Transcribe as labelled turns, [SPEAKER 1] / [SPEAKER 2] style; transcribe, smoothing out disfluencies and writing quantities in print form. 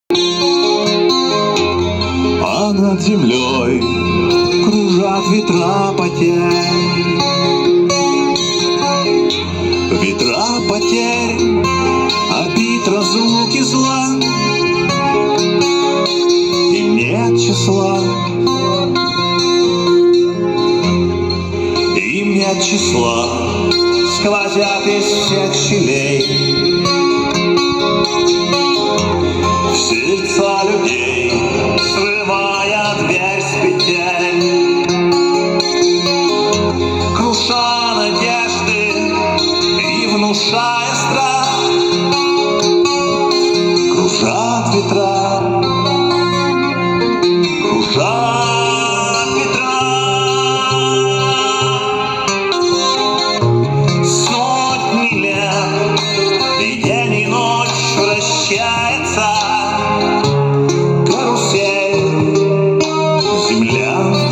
[SPEAKER 1] А над землей кружат ветра потерь. Ветра потерь, обид, разлуки, зла. Им нет числа, им нет числа, сквозят из всех щелей в сердца людей, срывая дверь с петель, круша надежды и внушая страх. Кружат ветра, кружат ветра. Сотни лет и день и ночь вращается карусель, земля.